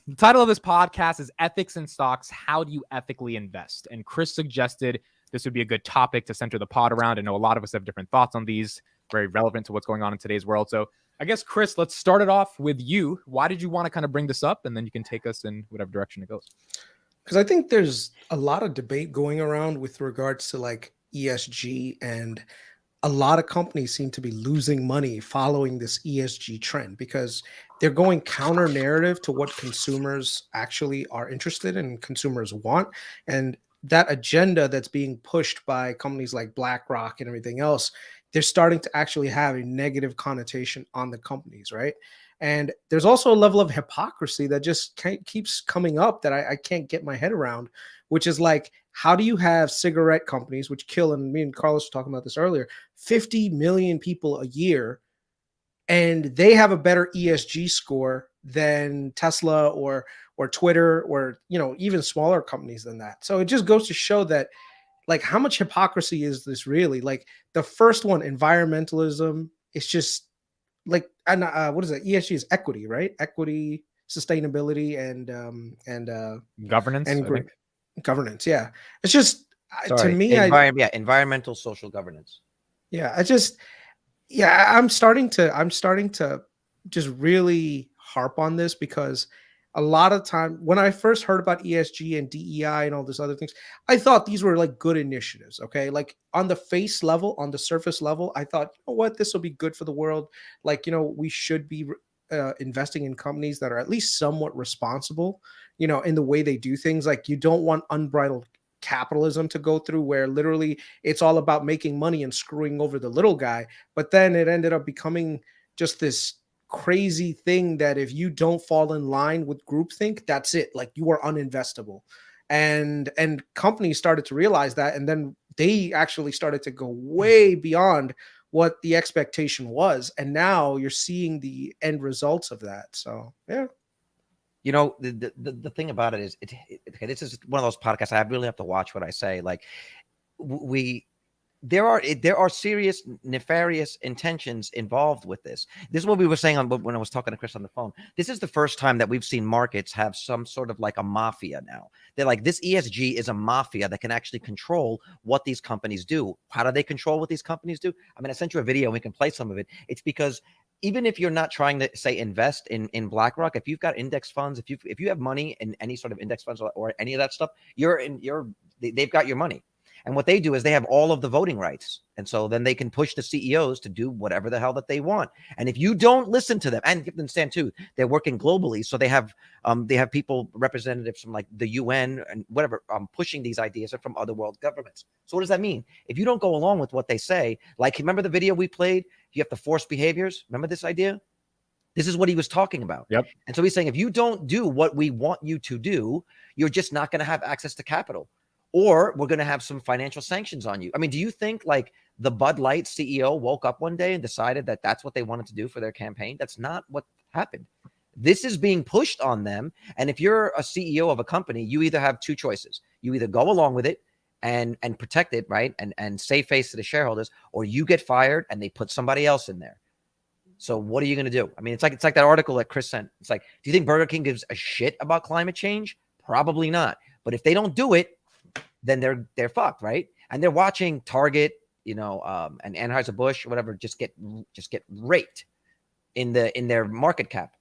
The title of this podcast is Ethics in Stocks. How do you ethically invest? And Chris suggested this would be a good topic to center the pod around. I know a lot of us have different thoughts on these, very relevant to what's going on in today's world. So I guess, Chris, let's start it off with you. Why did you want to kind of bring this up? And then you can take us in whatever direction it goes. Because I think there's a lot of debate going around with regards to like ESG, and a lot of companies seem to be losing money following this ESG trend because they're going counter narrative to what consumers actually are interested in and consumers want. And that agenda that's being pushed by companies like BlackRock and everything else, they're starting to actually have a negative connotation on the companies, right? And there's also a level of hypocrisy that just keeps coming up that I can't get my head around, which is like, how do you have cigarette companies, which kill, and me and Carlos were talking about this earlier, 50 million people a year, and they have a better ESG score than Tesla or Twitter or, you know, even smaller companies than that. So it just goes to show that, like, how much hypocrisy is this really? Like, the first one, environmentalism, it's just like, and what is it? ESG is equity, right? Equity, sustainability, and Governance. and governance. Yeah, it's just Sorry, to me, environmental social governance. I'm starting to just really harp on this because a lot of time when I first heard about ESG and DEI and all these other things, I thought these were like good initiatives. Okay. Like on the face level, on the surface level, I thought, you know what, this will be good for the world. Like, you know, we should be investing in companies that are at least somewhat responsible, you know, in the way they do things. Like, you don't want unbridled capitalism to go through where literally it's all about making money and screwing over the little guy. But then it ended up becoming just this crazy thing that if you don't fall in line with groupthink, that's it. Like, you are uninvestable. And companies started to realize that, and then they actually started to go way beyond what the expectation was. And now you're seeing the end results of that. So, yeah. You know, the thing about it is, this is one of those podcasts I really have to watch what I say. Like, there are serious nefarious intentions involved with this. This is what we were saying when I was talking to Chris on the phone. This is the first time that we've seen markets have some sort of like a mafia now. They're like, this ESG is a mafia that can actually control what these companies do. How do they control what these companies do? I mean, I sent you a video and we can play some of it. It's because even if you're not trying to say invest in BlackRock, if you've got index funds, if you have money in any sort of index funds or any of that stuff, they've got your money. And what they do is they have all of the voting rights. And so then they can push the CEOs to do whatever the hell that they want. And if you don't listen to them, and you understand too, they're working globally. So they have people, representatives from like the UN and whatever, pushing these ideas from other world governments. So what does that mean? If you don't go along with what they say, like, remember the video we played? You have to force behaviors. Remember this idea? This is what he was talking about. Yep. And so he's saying, if you don't do what we want you to do, you're just not going to have access to capital. Or we're going to have some financial sanctions on you. I mean, do you think like the Bud Light CEO woke up one day and decided that that's what they wanted to do for their campaign? That's not what happened. This is being pushed on them. And if you're a CEO of a company, you either have two choices. You either go along with it and protect it, right? And save face to the shareholders, or you get fired and they put somebody else in there. So what are you going to do? I mean, it's like that article that Chris sent. It's like, do you think Burger King gives a shit about climate change? Probably not. But if they don't do it, then they're fucked, right? And they're watching Target, you know, and Anheuser-Busch, whatever, just get raped in their market cap.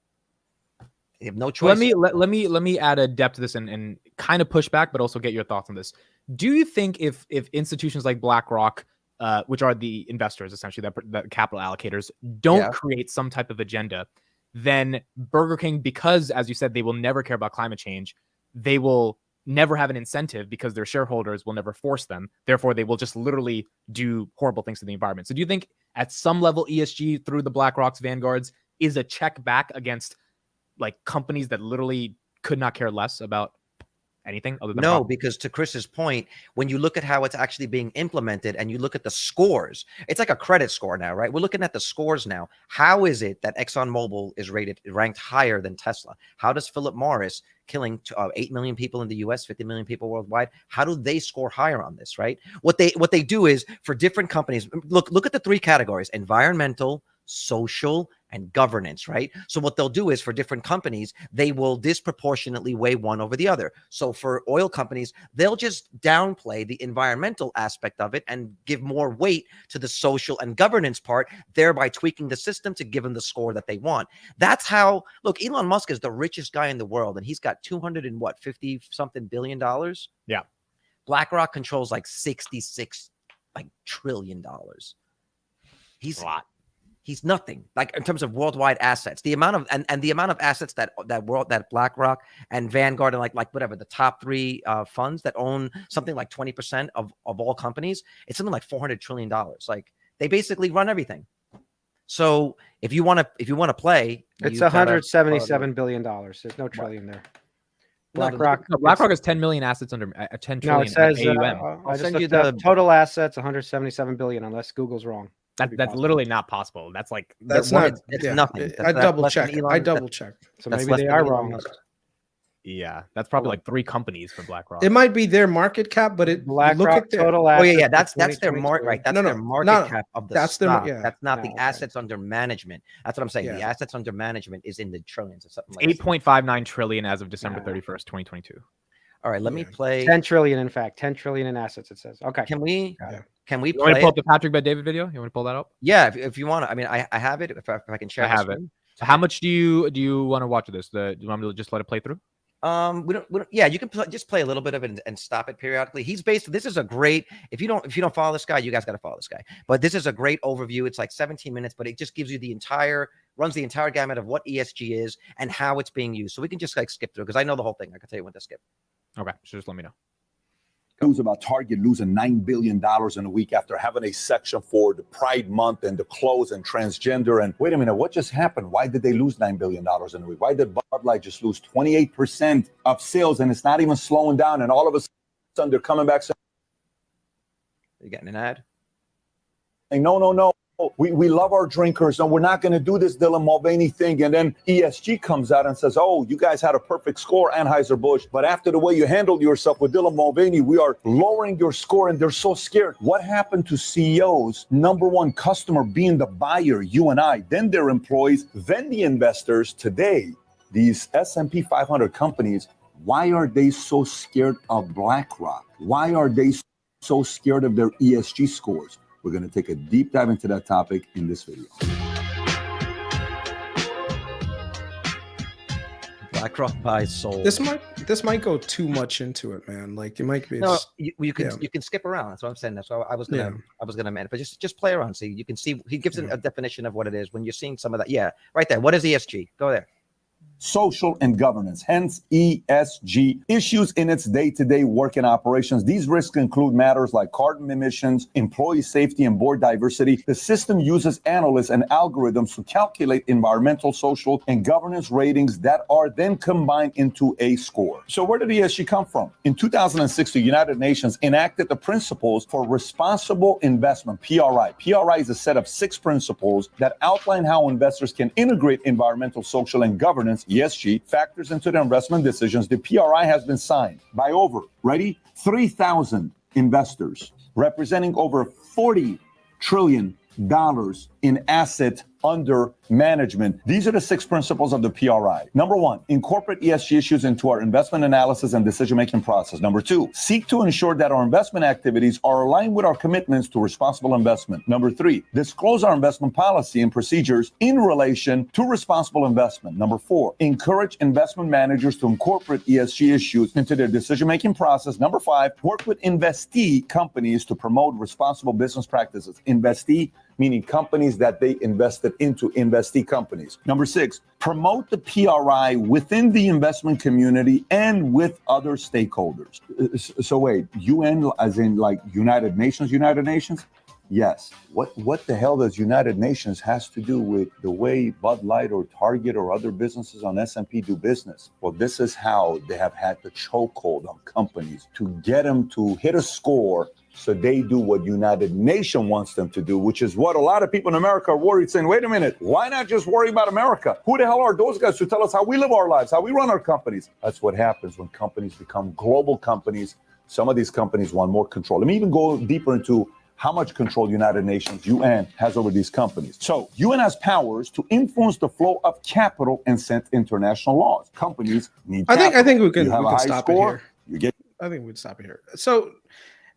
They have no choice. Let me add a depth to this and kind of push back, but also get your thoughts on this. Do you think if institutions like BlackRock, which are the investors essentially, the capital allocators, don't create some type of agenda, then Burger King, because as you said, they will never care about climate change, they will never have an incentive because their shareholders will never force them. Therefore, they will just literally do horrible things to the environment. So do you think at some level ESG through the BlackRocks, Vanguards is a check back against like companies that literally could not care less about anything other than no, because to Chris's point, when you look at how it's actually being implemented and you look at the scores, it's like a credit score now, right? We're looking at the scores now. How is it that ExxonMobil is ranked higher than Tesla? How does Philip Morris, killing 8 million people in the US, 50 million people worldwide, how do they score higher on this, right? What they do is for different companies, look at the three categories: environmental, social, and governance, right? So what they'll do is for different companies, they will disproportionately weigh one over the other. So for oil companies, they'll just downplay the environmental aspect of it and give more weight to the social and governance part, thereby tweaking the system to give them the score that they want. That's how, look, Elon Musk is the richest guy in the world, and he's got 50 something billion dollars. Yeah. BlackRock controls like 66 trillion dollars. He's a lot. He's nothing, like in terms of worldwide assets. The amount of and the amount of assets that BlackRock and Vanguard and like whatever the top three funds that own something like 20% of all companies, it's something like $400 trillion. Like they basically run everything. So if you want to play, it's $177 billion. There's no trillion there. BlackRock has 10 million assets under 10 trillion. No, it says AUM. I'll send you the total assets, 177 billion, unless Google's wrong. That's literally not possible. That's like that's not. It's nothing. I double checked. So maybe they are wrong. Yeah, that's probably like 3 companies for BlackRock. It might be their market cap, but it BlackRock look at total assets. Oh yeah, that's their market, right? That's their market cap of the that's stock. That's not the assets under management. That's what I'm saying. The assets under management is in the trillions or something like 8.59 trillion as of December 31st, 2022. All right, let me play 10 trillion. In fact, 10 trillion in assets. It says. Okay. Can we? Can we play? You want to pull up the Patrick Bet David video? You want to pull that up? Yeah, if you want to. I mean, I have it. If I can share, I have it. So how much do you want to watch this? Do you want me to just let it play through? We don't. Yeah, you can just play a little bit of it and stop it periodically. This is a great. If you don't follow this guy, you guys got to follow this guy. But this is a great overview. It's like 17 minutes, but it just gives you runs the entire gamut of what ESG is and how it's being used. So we can just like skip through because I know the whole thing. I can tell you when to skip. Okay, so just let me know. News about Target losing $9 billion in a week after having a section for the Pride Month and the clothes and transgender. And wait a minute, what just happened? Why did they lose $9 billion in a week? Why did Bud Light just lose 28% of sales and it's not even slowing down? And all of a sudden they're coming back saying, you getting an ad? No. We love our drinkers and we're not going to do this Dylan Mulvaney thing. And then ESG comes out and says, oh, you guys had a perfect score, Anheuser-Busch. But after the way you handled yourself with Dylan Mulvaney, we are lowering your score and they're so scared. What happened to CEOs? Number one customer being the buyer, you and I, then their employees, then the investors. Today, these S&P 500 companies, why are they so scared of BlackRock? Why are they so scared of their ESG scores? We're going to take a deep dive into that topic in this video. BlackRock buys Soul. This might go too much into it, man. Like it might be. No, you can skip around. That's what I'm saying. That's why I was gonna man. But just play around. See, you can see he gives a definition of what it is when you're seeing some of that. Yeah, right there. What is ESG? Go there. Social and governance, hence ESG, issues in its day-to-day work and operations. These risks include matters like carbon emissions, employee safety, and board diversity. The system uses analysts and algorithms to calculate environmental, social, and governance ratings that are then combined into a score. So where did ESG come from? In 2006, the United Nations enacted the Principles for Responsible Investment, PRI. PRI is a set of 6 principles that outline how investors can integrate environmental, social, and governance ESG factors into their investment decisions. The PRI has been signed by over, 3,000 investors representing over $40 trillion in asset under management. These are the 6 principles of the PRI. Number 1, incorporate ESG issues into our investment analysis and decision-making process. Number 2, seek to ensure that our investment activities are aligned with our commitments to responsible investment. Number 3, disclose our investment policy and procedures in relation to responsible investment. Number 4, encourage investment managers to incorporate ESG issues into their decision-making process. Number 5, work with investee companies to promote responsible business practices. Investee meaning companies that they invested into, investee companies. Number 6, promote the PRI within the investment community and with other stakeholders. So wait, UN as in like United Nations? Yes. What the hell does United Nations has to do with the way Bud Light or Target or other businesses on S&P do business? Well, this is how they have had the chokehold on companies to get them to hit a score so they do what United Nations wants them to do, which is what a lot of people in America are worried, saying, wait a minute, why not just worry about America? Who the hell are those guys to tell us how we live our lives, how we run our companies? That's what happens when companies become global companies. Some of these companies want more control. Let me even go deeper into how much control United Nations, UN, has over these companies. So UN has powers to influence the flow of capital and set international laws. Companies need capital. I think we can, you have we a can high stop score, it here. you get. I think we'd stop it here. So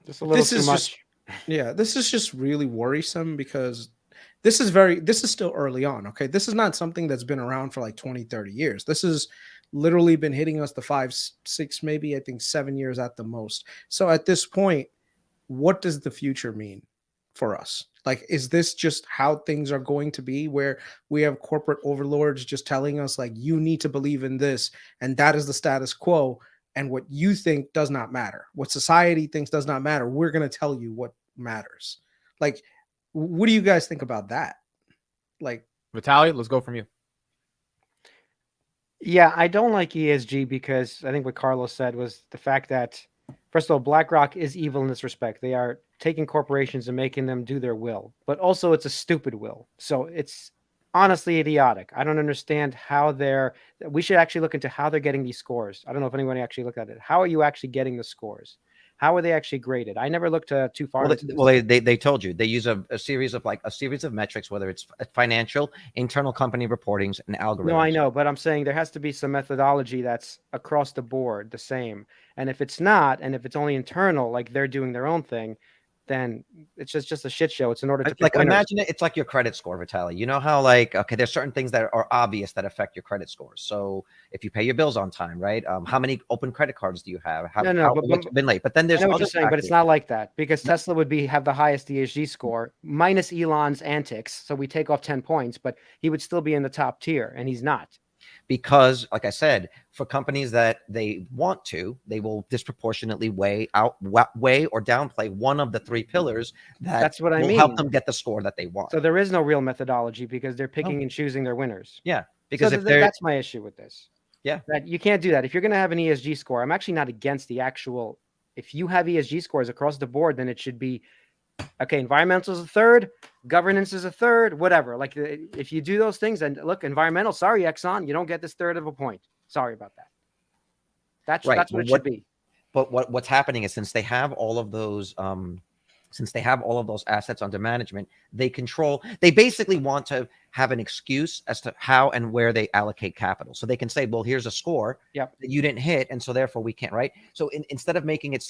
Just a little this too is much. just, yeah, this is just really worrisome because this is still early on. Okay. This is not something that's been around for like 20, 30 years. This has literally been hitting us the 5, 6, maybe I think 7 years at the most. So at this point, what does the future mean for us? Like, is this just how things are going to be, where we have corporate overlords just telling us like, you need to believe in this, and that is the status quo, and what you think does not matter, what society thinks does not matter, we're going to tell you what matters? Like, what do you guys think about that? Like, Vitaly, let's go from you. Yeah, I don't like ESG because I think what Carlos said was the fact that, first of all, BlackRock is evil in this respect. They are taking corporations and making them do their will, but also it's a stupid will. So it's honestly idiotic. I don't understand how we should actually look into how they're getting these scores. I don't know if anyone actually looked at it. How are you actually getting the scores? How are they actually graded? I never looked too far. They told you they use a series of metrics, whether it's financial, internal company reportings, and algorithms. No, I know, but I'm saying there has to be some methodology that's across the board the same. And if it's not, and if it's only internal, like they're doing their own thing, then it's just a shit show. It's in order to like imagine it's like your credit score, Vitaly. You know how there's certain things that are obvious that affect your credit scores. So if you pay your bills on time, right? How many open credit cards do you have? What's been late? But then there's what you're saying, but it's not like that, because Tesla would have the highest ESG score minus Elon's antics. So we take off 10 points, but he would still be in the top tier, and he's not. Because, like I said, for companies that they want to, they will disproportionately weigh or downplay one of the 3 pillars that's what I mean. Help them get the score that they want. So there is no real methodology because they're picking and choosing their winners. Yeah, because that's my issue with this. Yeah, that you can't do that. If you're going to have an ESG score, I'm actually not against the actual. If you have ESG scores across the board, then it should be okay. Environmental is a third, governance is a third, whatever. Like if you do those things, and look, environmental, sorry, Exxon, you don't get this third of a point. Sorry about that. That's right. That's what it should be. But what's happening is since they have all of those assets under management, they basically want to have an excuse as to how and where they allocate capital. So they can say, well, here's a score that you didn't hit, and so therefore we can't, right? So instead of making it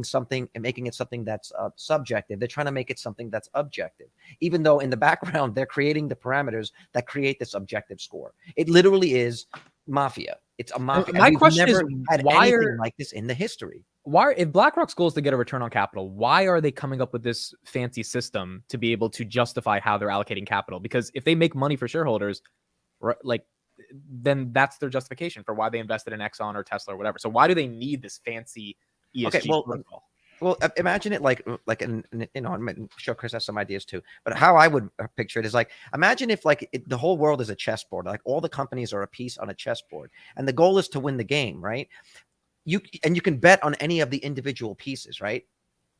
something that's subjective, they're trying to make it something that's objective, even though in the background they're creating the parameters that create this objective score. It literally is mafia. It's a mafia. My question is, why anything like this in the history? Why, if BlackRock's goal is to get a return on capital, why are they coming up with this fancy system to be able to justify how they're allocating capital? Because if they make money for shareholders, like, then that's their justification for why they invested in Exxon or Tesla or whatever. So why do they need this fancy ESG protocol? Well, imagine it I'm sure Chris has some ideas too, but how I would picture it is like, imagine if the whole world is a chessboard, like all the companies are a piece on a chessboard, and the goal is to win the game, right? You can bet on any of the individual pieces, right?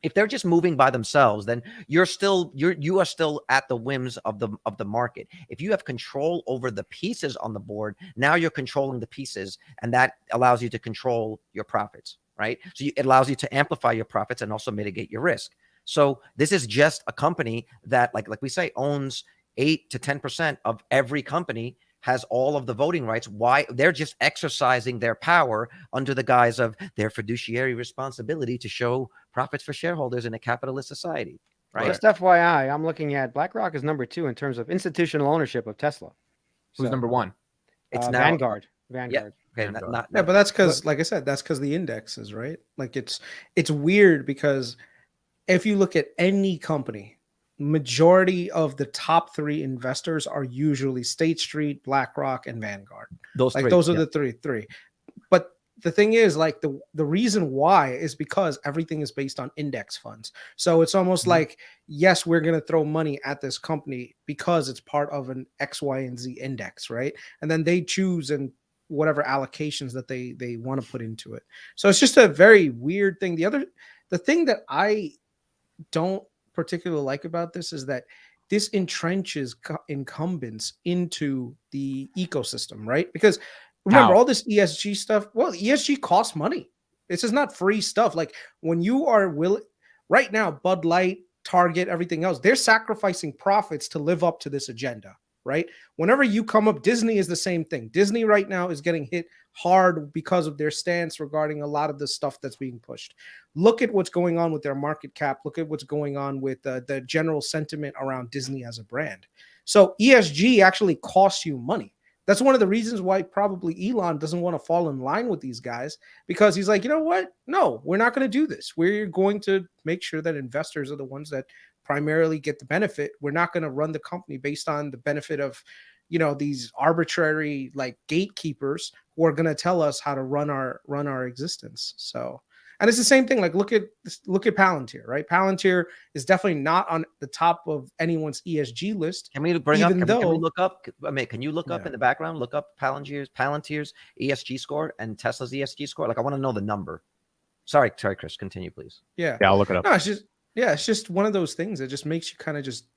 If they're just moving by themselves, then you are still at the whims of the market. If you have control over the pieces on the board, now you're controlling the pieces, and that allows you to control your profits, right? So it allows you to amplify your profits and also mitigate your risk. So this is just a company that, like we say, owns 8 to 10% of every company, has all of the voting rights. Why? They're just exercising their power under the guise of their fiduciary responsibility to show profits for shareholders in a capitalist society, right? Just FYI, I'm looking at BlackRock is number 2 in terms of institutional ownership of Tesla. Who's number 1? It's now Vanguard. Yeah. Okay, but that's because, like I said, that's because the indexes, right? Like it's weird because if you look at any company, majority of the top 3 investors are usually State Street, BlackRock, and Vanguard. Those are the three. But the thing is, like the reason why is because everything is based on index funds. So it's almost like, yes, we're going to throw money at this company because it's part of an X, Y, and Z index, right? And then they choose and whatever allocations that they want to put into it. So it's just a very weird thing. The thing that I don't particularly like about this is that this entrenches incumbents into the ecosystem, right? Because remember, all this ESG stuff, well, ESG costs money. This is not free stuff. Like when you are right now, Bud Light, Target, everything else. They're sacrificing profits to live up to this agenda, right? Whenever you come up, Disney is the same thing. Disney right now is getting hit hard because of their stance regarding a lot of the stuff that's being pushed. Look at what's going on with their market cap. Look at what's going on with the general sentiment around Disney as a brand. So ESG actually costs you money. That's one of the reasons why probably Elon doesn't want to fall in line with these guys, because he's like, you know what? No, we're not going to do this. We're going to make sure that investors are the ones that primarily get the benefit. We're not going to run the company based on the benefit of, you know, these arbitrary like gatekeepers who are going to tell us how to run our existence. So, and it's the same thing. Like look at Palantir, right? Palantir is definitely not on the top of anyone's ESG list. Can we bring up? Can we look up? I mean, can you look up in the background? Look up Palantir's ESG score and Tesla's ESG score. Like, I want to know the number. Sorry, Chris. Continue, please. Yeah, I'll look it up. No, it's just one of those things that just makes you kind of just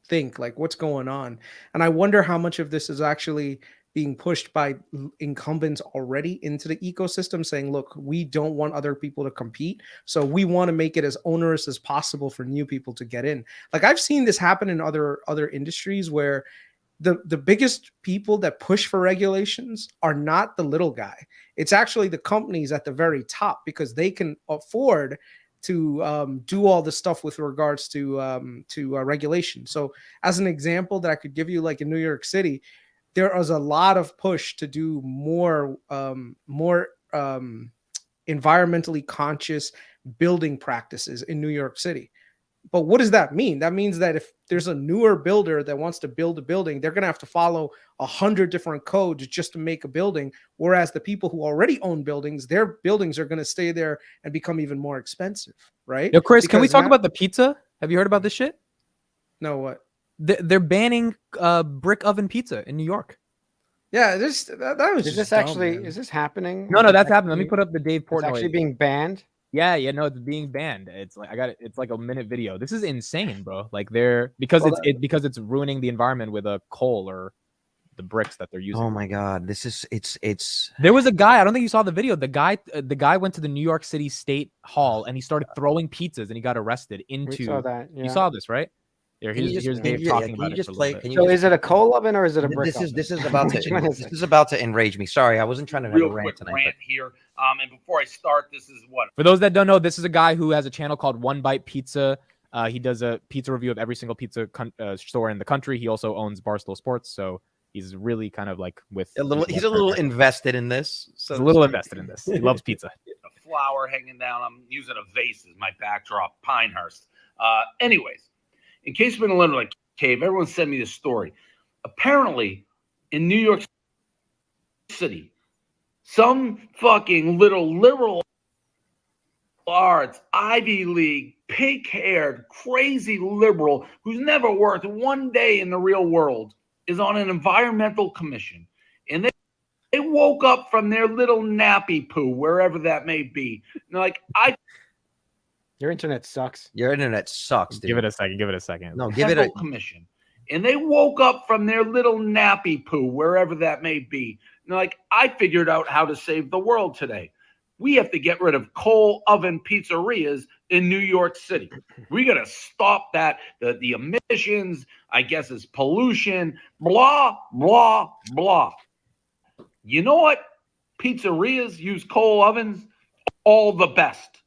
think like what's going on. And I wonder how much of this is actually being pushed by incumbents already into the ecosystem, saying, look, we don't want other people to compete, so we want to make it as onerous as possible for new people to get in. Like I've seen this happen in other industries where the biggest people that push for regulations are not the little guy. It's actually the companies at the very top, because they can afford to do all the stuff with regards to regulation. So as an example that I could give you, like in New York City, there was a lot of push to do more environmentally conscious building practices in New York City. But what does that mean? That means that if there's a newer builder that wants to build a building, they're going to have to follow 100 different codes just to make a building. Whereas the people who already own buildings, their buildings are going to stay there and become even more expensive, right? Yo, Chris, can we talk about the pizza? Have you heard about this shit? No, what? They're banning brick oven pizza in New York. Yeah, that was. Is this actually? Is this happening? No, that's happening. Let me put up the Dave Portnoy. It's actually being banned. Yeah, no, it's being banned. It's like it's like a minute video. This is insane, bro. Like because it's ruining the environment with a coal or the bricks that they're using. Oh my god, this is it's. There was a guy. I don't think you saw the video. The guy went to the New York City State Hall and he started throwing pizzas and he got arrested. We saw that. Yeah. You saw this, right? Here's Dave talking about it. So is it a coal oven or is it a brick oven? This is about to enrage me. Sorry, I wasn't trying to have a rant tonight. Rant here. And before I start, this is what. For those that don't know, this is a guy who has a channel called One Bite Pizza. He does a pizza review of every single pizza store in the country. He also owns Barstool Sports, so he's really kind of like with he's a little invested in this. So he's a little invested in this. He loves pizza. A flower hanging down. I'm using a vase as my backdrop. Pinehurst. Anyways. In case you've been a little like cave, everyone sent me this story. Apparently, in New York City, some fucking little liberal arts, Ivy League, pink-haired, crazy liberal who's never worked one day in the real world is on an environmental commission. And they woke up from their little nappy poo, wherever that may be. And they're like, Your internet sucks. Your internet sucks, dude. Give it a second. No, give it a commission. And they woke up from their little nappy poo, wherever that may be. And they're like, I figured out how to save the world today. We have to get rid of coal oven pizzerias in New York City. We got to stop that. The emissions, I guess, is pollution, blah, blah, blah. You know what? Pizzerias use coal ovens. All the best.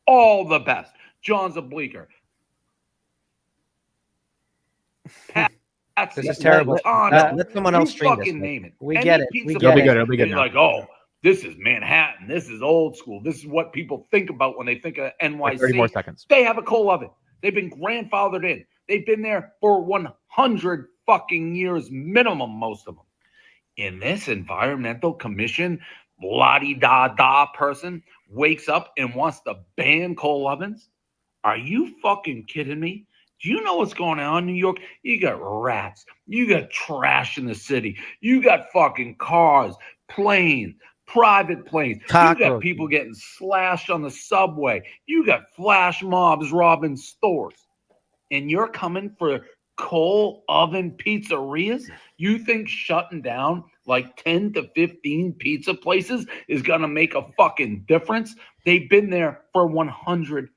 All the best. John's a Bleecker. This is terrible. Let someone else stream this. Name it. We get it. It'll be good. It'll be good. Like, oh, this is Manhattan. This is old school. This is what people think about when they think of NYC. Like 30 more seconds. They have a coal oven. They've been grandfathered in. They've been there for 100 fucking years minimum, most of them. In this environmental commission, la-di-da-da person wakes up and wants to ban coal ovens? Are you fucking kidding me? Do you know what's going on in New York? You got rats. You got trash in the city. You got fucking cars, planes, private planes. You got people getting slashed on the subway. You got flash mobs robbing stores. And you're coming for coal oven pizzerias? You think shutting down like 10 to 15 pizza places is going to make a fucking difference? They've been there for 100.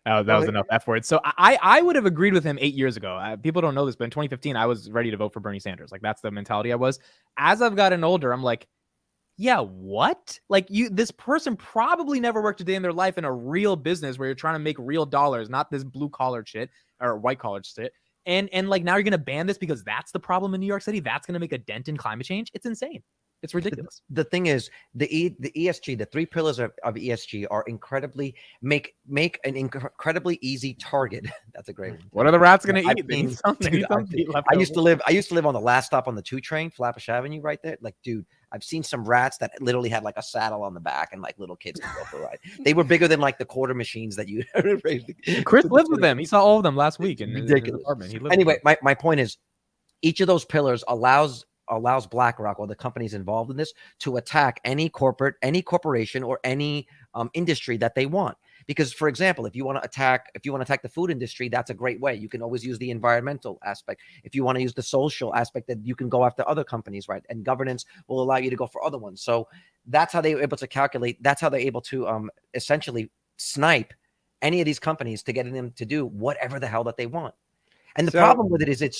That was enough F words. So I would have agreed with him 8 years ago. People don't know this, but in 2015, I was ready to vote for Bernie Sanders. Like, that's the mentality I was. As I've gotten older, I'm like, yeah, what? Like, this person probably never worked a day in their life in a real business where you're trying to make real dollars, not this blue collar shit or white collar shit. And like, now you're going to ban this because that's the problem in New York City. That's going to make a dent in climate change. It's insane. It's ridiculous. The thing is, the ESG, the 3 pillars of ESG are make an incredibly easy target. That's a great one. What are the rats going to eat? I used to live on the last stop on the 2 train, Flatbush Avenue, right there. Like, dude, I've seen some rats that literally had like a saddle on the back and like little kids could go for a ride. They were bigger than like the quarter machines that you. Chris lives with them. He saw all of them last week in his apartment. Anyway, my point is, each of those pillars allows BlackRock or the companies involved in this to attack any corporation or any industry that they want. Because, for example, if you want to attack the food industry, that's a great way. You can always use the environmental aspect. If you want to use the social aspect, that you can go after other companies, right? And governance will allow you to go for other ones. So that's how they were able to calculate. That's how they're able to essentially snipe any of these companies to get them to do whatever the hell that they want. And the problem with it is it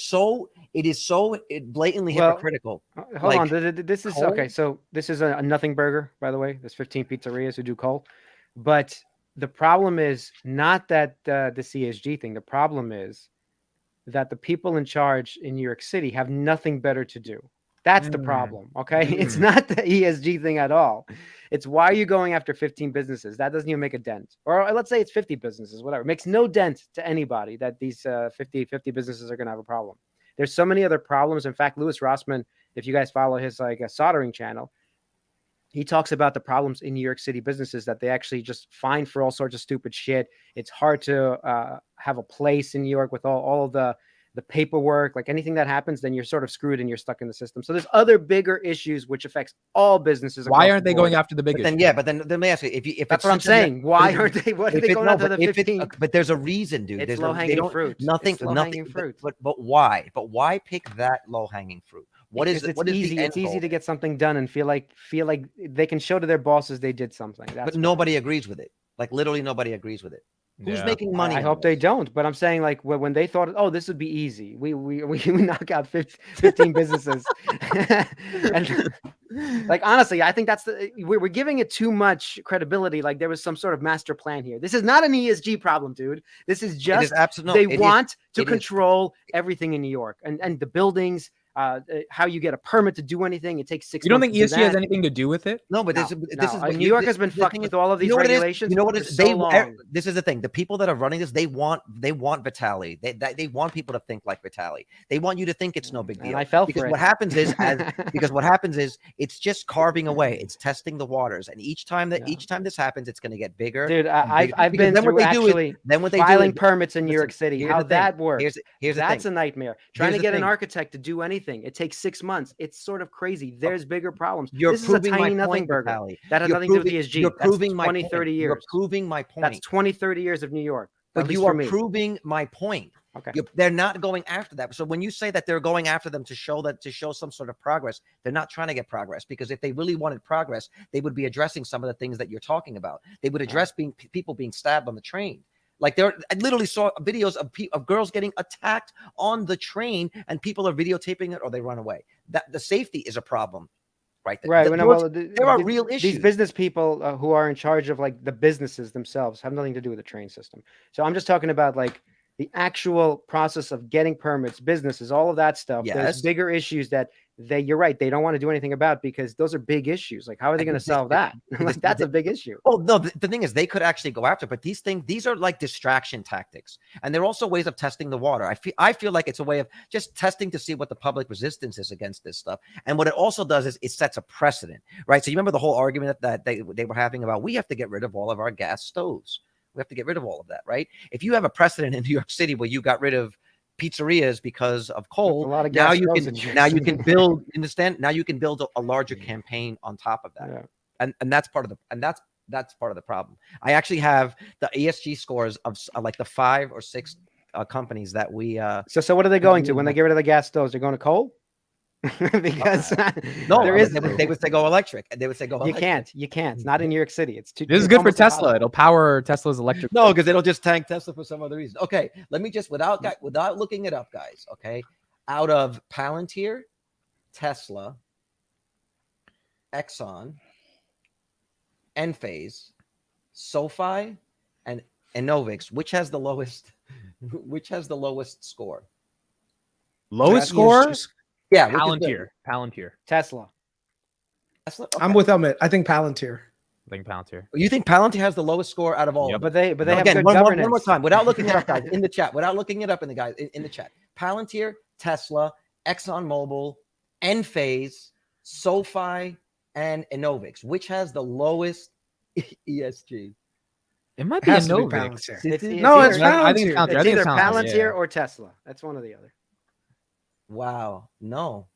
is so blatantly hypocritical. Hold on. This is coal? Okay. So this is a nothing burger, by the way. There's 15 pizzerias who do coal. But the problem is not that the ESG thing. The problem is that the people in charge in New York City have nothing better to do. That's the problem. Okay. It's not the ESG thing at all. It's why are you going after 15 businesses? That doesn't even make a dent. Or let's say it's 50 businesses, whatever. It makes no dent to anybody that these 50 businesses are going to have a problem. There's so many other problems. In fact, Louis Rossmann, if you guys follow his like a soldering channel, he talks about the problems in New York City businesses that they actually just fine for all sorts of stupid shit. It's hard to have a place in New York with all of the paperwork. Like anything that happens, then you're sort of screwed and you're stuck in the system. So there's other bigger issues which affects all businesses. Why aren't they going after the big issue? But then let me ask you, if that's what I'm saying. Why aren't they? What are they going after the 15? But there's a reason, dude. It's low hanging fruit. Nothing. Fruit. But why? But why pick that low hanging fruit? It's easy. It's easy to get something done and feel like they can show to their bosses they did something. But nobody agrees with it. Like literally nobody agrees with it. Who's making money? I hope they don't. But I'm saying like when they thought, oh, this would be easy. We knock out 15 businesses. And like, honestly, I think we're giving it too much credibility. Like there was some sort of master plan here. This is not an ESG problem, dude. This is just they want to control everything in New York and the buildings. How you get a permit to do anything. It takes 6 months. You don't think ESG has anying to do with it? No, but this is New York has been fucked with all of these regulations. You know what it is? This is the thing. The people that are running this, they want VITALY. They want people to think like VITALY. They want you to think it's no big deal. And I fell because for what happens is it's just carving away. It's testing the waters, and each time this happens, it's going to get bigger. Dude, I've been through actually filing permits in New York City. How that works? That's a nightmare. Trying to get an architect to do anything. It takes 6 months. It's sort of crazy. There's bigger problems. This is a tiny nothing burger. That has nothing to do with ESG. You're proving my 20, 30 years. You're proving my point. That's 20, 30 years of New York. But you are proving my point. Okay. They're not going after that. So when you say that they're going after them to show some sort of progress, they're not trying to get progress, because if they really wanted progress, they would be addressing some of the things that you're talking about. They would address people being stabbed on the train. Like I literally saw videos of girls getting attacked on the train, and people are videotaping it or they run away. That the safety is a problem, right? Right. There are real issues. These business people who are in charge of like the businesses themselves have nothing to do with the train system. So I'm just talking about like the actual process of getting permits, businesses, all of that stuff. Yes. There's bigger issues that you're right. They don't want to do anything about, because those are big issues. Like, how are they going to solve that? Like, that's a big issue. Oh, no, the thing is they could actually go after, but these are like distraction tactics. And they're also ways of testing the water. I feel like it's a way of just testing to see what the public resistance is against this stuff. And what it also does is it sets a precedent, right? So you remember the whole argument that they were having about, we have to get rid of all of our gas stoves. We have to get rid of all of that, right? If you have a precedent in New York City where you got rid of pizzerias because of coal, now you can build, understand? Now you can build a larger campaign on top of that. Yeah. And that's part of that's part of the problem. I actually have the ESG scores of like the 5 or 6 companies that we so what are they going to when they get rid of the gas stoves? They're going to coal? because No, there is. they would say go electric. They would say go You electric. you can't. It's not in New York City. It's too. This is it's good for almost Tesla. impossible. It'll power Tesla's electric. No, because it'll just tank Tesla for some other reason. Okay, let me just without looking it up, guys. Okay, out of Palantir, Tesla, Exxon, Enphase, SoFi, and Enovix, which has the lowest? Which has the lowest score? Lowest score? Yeah, Palantir. Tesla. Tesla. Okay. I'm with Amit. I think Palantir. I think Palantir. You think Palantir has the lowest score out of all? Yep. Of them? But they have Again, good one governance. more time, without looking it up, guys, in the chat. Without looking it up in the chat. Palantir, Tesla, ExxonMobil, Enphase, SoFi, and Enovix. Which has the lowest ESG? It might It be has to be Enovix. Palantir. No, it's I think it's Palantir. Palantir. I It's think either it's Palantir yeah. or Tesla. That's one or the other. Wow, no,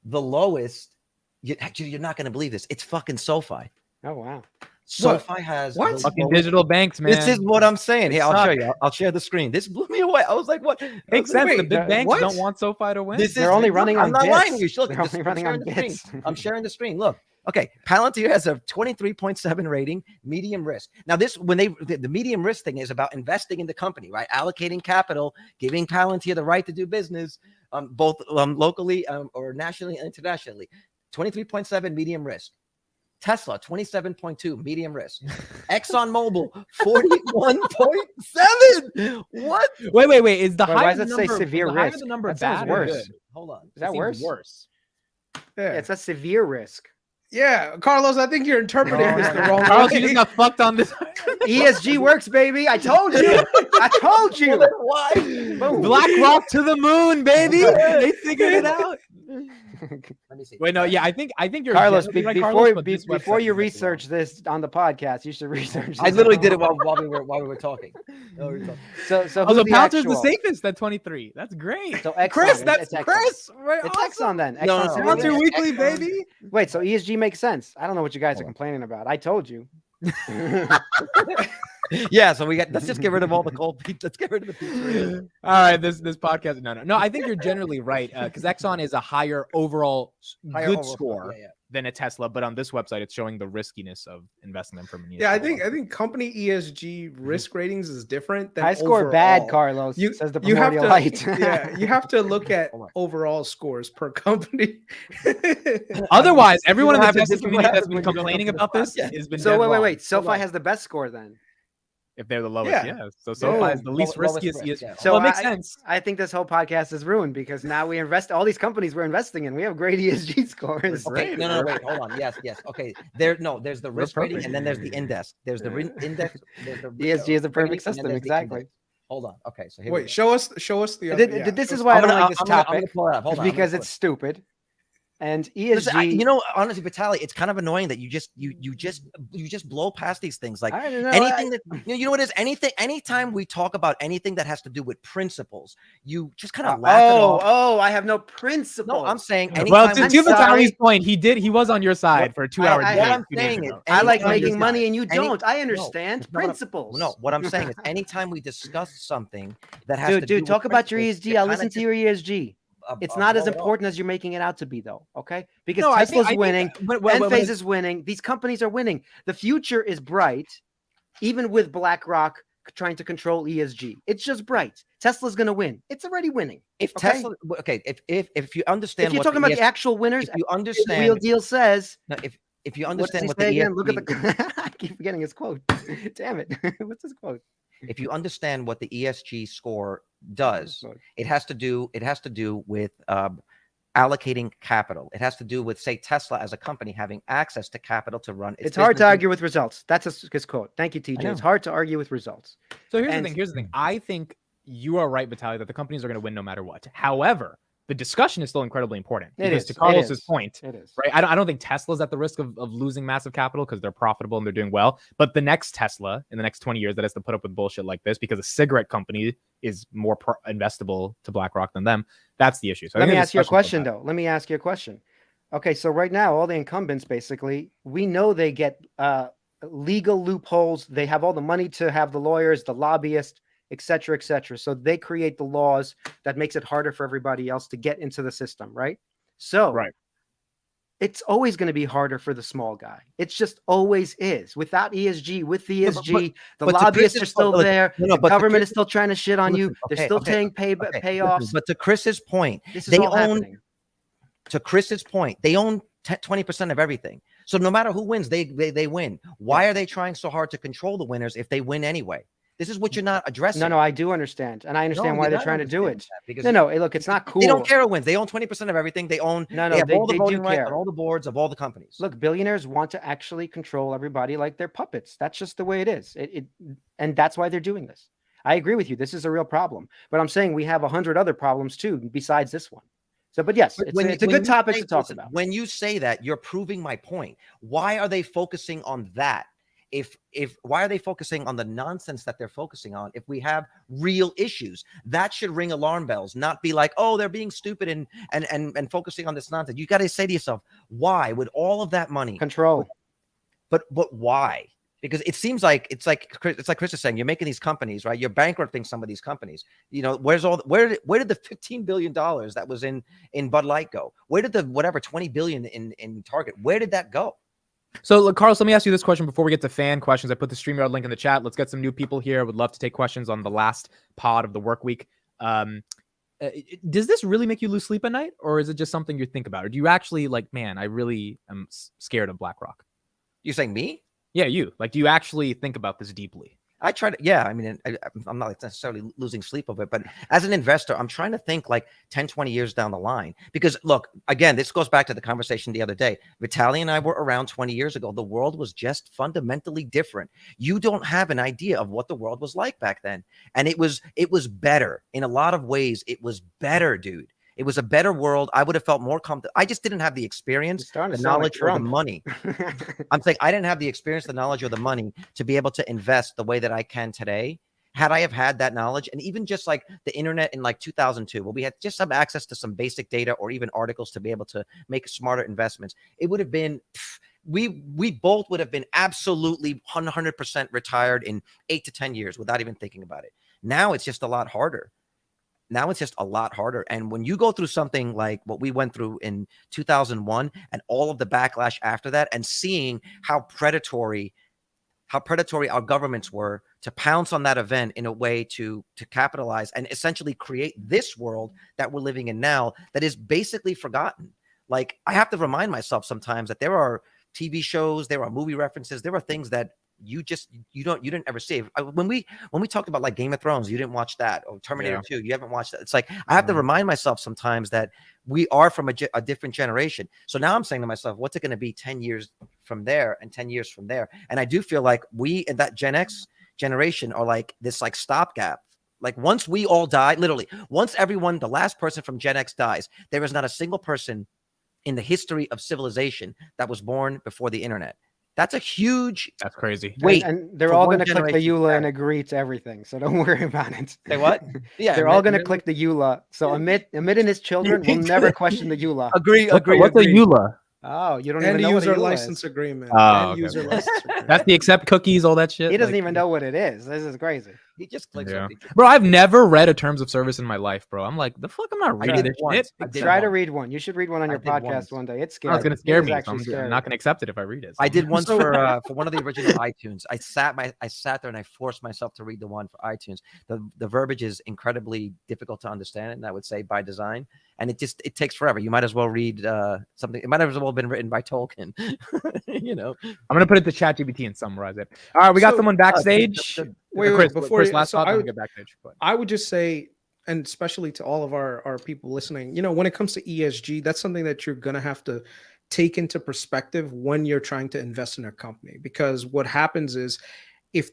the lowest. You're not going to believe this. It's fucking SoFi. Oh wow. SoFi has What? the Fucking lowest- digital banks, man. This is what I'm saying. Here, I'll show suck. you. I'll share the screen. This blew me away. I was like, "What?" Makes sense. The wait, big banks what? don't want SoFi to win. They're only running I'm on not bits. lying to you. Look, They're only running on bits. I'm sharing the screen. Look. Okay, Palantir has a 23.7 rating, medium risk. Now, the medium risk thing is about investing in the company, right? Allocating capital, giving Palantir the right to do business, both locally or nationally and internationally. 23.7 medium risk. Tesla 27.2 medium risk. ExxonMobil 41.7. What? Wait. Is the Why higher does the it say number, severe is the higher risk? the number That sounds bad or worse. good? Hold on. Is that It seems worse? Worse. Yeah. It's a severe risk. Yeah, Carlos, I think you're interpreting No, this no, the no. wrong Carlos, way. you just got fucked on this. ESG works, baby. I told you. I told you. Why? BlackRock to the moon, baby. They figured it out. Let me see. Wait, no, yeah, I think you're Carlos, generally right, Carlos, but this before website you is like research this on the podcast, you should research. I this. literally did it while we were talking. So wrong. who's Oh, the the Palantir's the actual? safest at 23. That's great. So Exxon, Chris, it's that's Exxon. Chris. Right, It's awesome. Exxon then. No, Exxon no, severe no, Palantir risk. Weekly, Exxon. baby. Wait, so ESG makes sense. I don't know what you guys are Hold on. complaining about. I told you. Yeah, so let's just get rid of all the cold pizza. Let's get rid of the pizza. All right, this podcast. No. I think you're generally right because Exxon is a higher overall Higher good overall score yeah. than a Tesla, but on this website, it's showing the riskiness of investing them from an ESG. Yeah, I think company ESG risk ratings is different than I score bad, overall. Carlos. You, says the you have primordial to, light. yeah, you have to look at Hold on. overall scores per company. Otherwise, everyone in the happens- Tesla this is what community that's happens been when you don't complaining listen to about the this podcast. has been So dead wait. wrong. Hold SoFi on. has the best score then. If they're the lowest, Yeah. yeah. So SoFi is the least Lowest riskiest. risk, ESG. yeah. So Well, it makes I- sense. I think this whole podcast is ruined because now we invest all these companies we're investing in. We have great ESG scores. Okay, Great. no, wait, hold on. Yes. Okay. There's the We're risk rating, perfect. and then there's the index. There's the index. There's the ESG is a rating, perfect and then system, there's the exactly. index. Hold on. Okay, so here we Wait, go. show us the other. This show is us- why I I'm don't gonna- like this I'm gonna topic. pull it up. Hold It's on, I'm gonna because pull it's it stupid. And Listen, ESG. honestly, Vitaly, it's kind of annoying that you just blow past these things. Like I don't know. anything that you know what it is. Anytime we talk about anything that has to do with principles, you just kind of laugh it off. I have no principle. No, I'm saying Well, anytime to we- Vitaly's point, he was on your side for a 2-hour I- debate. what I'm 2 days saying is ago. I like anytime making we- money and you any- don't. I understand no, principles. No, what I'm saying is anytime we discuss something that has to do Dude, with talk about your principles, ESG. it I'll kinda listen to just, your ESG. It's I'll not as blow it off. important as you're making it out to be, though. Okay, because No, I think- Tesla's winning, but Enphase is winning. These companies are winning. The future is bright, even with BlackRock trying to control ESG. It's just bright. Tesla's going to win. It's already winning. If Okay? Tesla, okay, if you understand, If you're what talking the about the actual winners, if you Real understand, Deal says. no, if you What does understand he what say the again? Look at ESG the. I keep forgetting his quote. Damn it! What's his quote? if you understand what the ESG score does, it has to do with allocating capital. It has to do with, say, Tesla as a company having access to capital to run its It's hard to business. argue with results. That's his quote. Thank you, TJ. It's know. hard to argue with results. So here's And- the thing. Here's the thing. I think you are right, Vitaly, that the companies are going to win no matter what. However, the discussion is still incredibly important It because is. to It Carlos's is. point, It is. right? I don't think Tesla's at the risk of losing massive capital because they're profitable and they're doing well. But the next Tesla in the next 20 years that has to put up with bullshit like this because a cigarette company is more investable to BlackRock than them. That's the issue. So I Let think me the ask you a discussion's question, still though. Let me ask you a question. Okay, so right now, all the incumbents, basically, we know they get legal loopholes. They have all the money to have the lawyers, the lobbyists, et cetera, et cetera. So they create the laws that makes it harder for everybody else to get into the system, right? So Right. it's always going to be harder for the small guy. It's just always is. Without ESG, with the No, ESG, the but to lobbyists are Chris's still point, there. no, The but to government is Chris- still trying to shit on you. listen, They're okay, still okay, taking okay, payoffs. listen, but to Chris's point, This is they all own happening. to Chris's point, they own 20% of everything. So no matter who wins, they win. Why are they trying so hard to control the winners if they win anyway? This is what you're not addressing. No, I do understand. And I understand No, why you're they're not trying to do it. understanding that, because No, look, it's not cool. They don't care who wins. They own 20% of everything. They own, No, they have all the they voting do rights care. on all the boards of all the companies. Look, billionaires want to actually control everybody like they're puppets. That's just the way it is. And that's why they're doing this. I agree with you. This is a real problem. But I'm saying we have 100 other problems too, besides this one. So, but yes, it's a good topic to talk about. When you say that, you're proving my point. Why are they focusing on that? If why are they focusing on the nonsense that they're focusing on? If we have real issues, that should ring alarm bells, not be like, oh, they're being stupid and focusing on this nonsense. You got to say to yourself, why would all of that money control? But why? Because it seems like it's like Chris is saying, you're making these companies, right? You're bankrupting some of these companies. You know, where did the $15 billion that was in Bud Light go? Where did the whatever 20 billion in Target? Where did that go? So, look, Carlos, let me ask you this question before we get to fan questions. I put the StreamYard link in the chat. Let's get some new people here. Would love to take questions on the last pod of the work week. Does this really make you lose sleep at night, or is it just something you think about? Or do you actually like, man, I really am scared of BlackRock? You're saying me? Yeah, you. Like, do you actually think about this deeply? I try to, yeah, I mean, I'm not necessarily losing sleep over it, but as an investor, I'm trying to think like 10, 20 years down the line. Because look, again, this goes back to the conversation the other day. VITALY and I were around 20 years ago. The world was just fundamentally different. You don't have an idea of what the world was like back then. And it was better. In a lot of ways, it was better, dude. It was a better world. I would have felt more comfortable. I just didn't have the experience, the knowledge, or the money. I'm saying I didn't have the experience, the knowledge, or the money to be able to invest the way that I can today. Had I have had that knowledge, and even just like the internet in like 2002, where we had just some access to some basic data or even articles to be able to make smarter investments, it would have been, we both would have been absolutely 100% retired in 8 to 10 years without even thinking about it. Now it's just a lot harder. And when you go through something like what we went through in 2001 and all of the backlash after that, and seeing how predatory our governments were to pounce on that event in a way to capitalize and essentially create this world that we're living in now that is basically forgotten. Like, I have to remind myself sometimes that there are TV shows, there are movie references, there are things that you didn't ever see. When we talked about like Game of Thrones, you didn't watch that, or Terminator 2, you haven't watched that. It's like I have to remind myself sometimes that we are from a different generation. So now I'm saying to myself, what's it going to be 10 years from there and 10 years from there? And I do feel like we in that Gen X generation are like this like stopgap. Like, once we all die, literally, once everyone, the last person from Gen X dies, there is not a single person in the history of civilization that was born before the internet. That's a huge. That's crazy. Wait, and they're all going to click the EULA and agree to everything. So don't worry about it. Say what? Yeah, they're all going to click the EULA. So AMIT and his children will never question the EULA. Agree. What's a EULA? Oh, you don't End even know what a user EULA license is. agreement. Oh, End user license agreement. That's the accept cookies, all that shit. He doesn't even know what it is. This is crazy. He just clicks. Yeah. Bro, I've never read a terms of service in my life, bro. I'm like, the fuck, I'm not reading this shit. Try to read one. You should read one on your podcast one day. It's scary. It's gonna scare me. So I'm not gonna accept it if I read it. So. I did once for one of the original iTunes. I sat there and I forced myself to read the one for iTunes. The verbiage is incredibly difficult to understand, and I would say by design. And it takes forever. You might as well read something. It might as well have been written by Tolkien. You know. I'm gonna put it to ChatGPT and summarize it. All right, we got someone backstage. Wait, before Chris, last thought, get backstage. I would just say, and especially to all of our people listening, you know, when it comes to ESG, that's something that you're gonna have to take into perspective when you're trying to invest in a company, because what happens is, if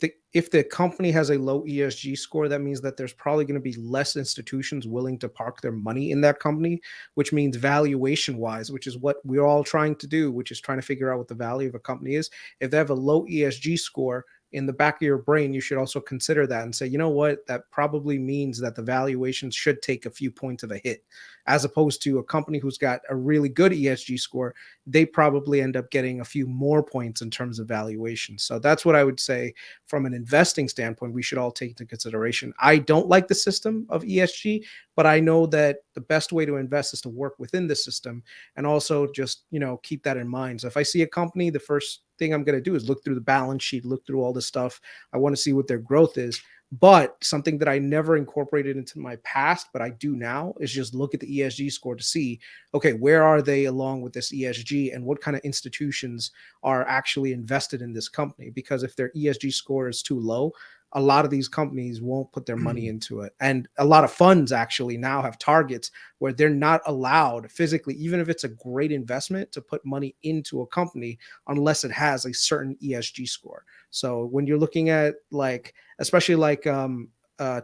the company has a low ESG score, that means that there's probably going to be less institutions willing to park their money in that company, which means valuation wise, which is what we're all trying to do, which is trying to figure out what the value of a company is. If they have a low ESG score, in the back of your brain, you should also consider that and say, you know what, that probably means that the valuation should take a few points of a hit, as opposed to a company who's got a really good ESG score. They probably end up getting a few more points in terms of valuation. So that's what I would say from an investing standpoint, we should all take into consideration. I don't like the system of ESG, but I know that the best way to invest is to work within the system, and also just, you know, keep that in mind. So if I see a company, the first thing I'm going to do is look through the balance sheet, look through all this stuff. I want to see what their growth is. But something that I never incorporated into my past, but I do now, is just look at the ESG score to see, okay, where are they along with this ESG, and what kind of institutions are actually invested in this company? Because if their ESG score is too low, a lot of these companies won't put their money into it. And a lot of funds actually now have targets where they're not allowed physically, even if it's a great investment, to put money into a company unless it has a certain ESG score. So when you're looking at, like, especially like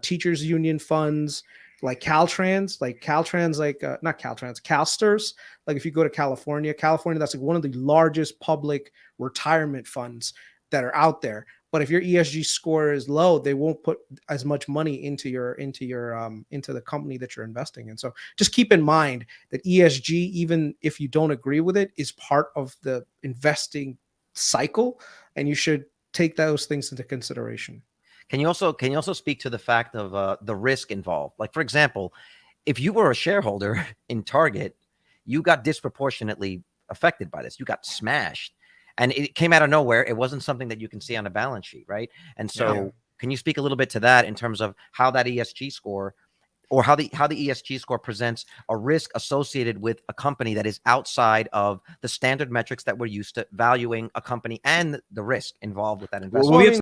teachers union funds, like Caltrans, not Caltrans, CalSTRS. Like if you go to California, that's like one of the largest public retirement funds that are out there. But if your ESG score is low, they won't put as much money into the company that you're investing in. So just keep in mind that ESG, even if you don't agree with it, is part of the investing cycle, and you should take those things into consideration. Can you also speak to the fact of the risk involved? Like, for example, if you were a shareholder in Target, you got disproportionately affected by this. You got smashed. And it came out of nowhere. It wasn't something that you can see on a balance sheet, right? And so can you speak a little bit to that in terms of how that ESG score, or how the ESG score presents a risk associated with a company that is outside of the standard metrics that we're used to valuing a company, and the risk involved with that investment? Well, we have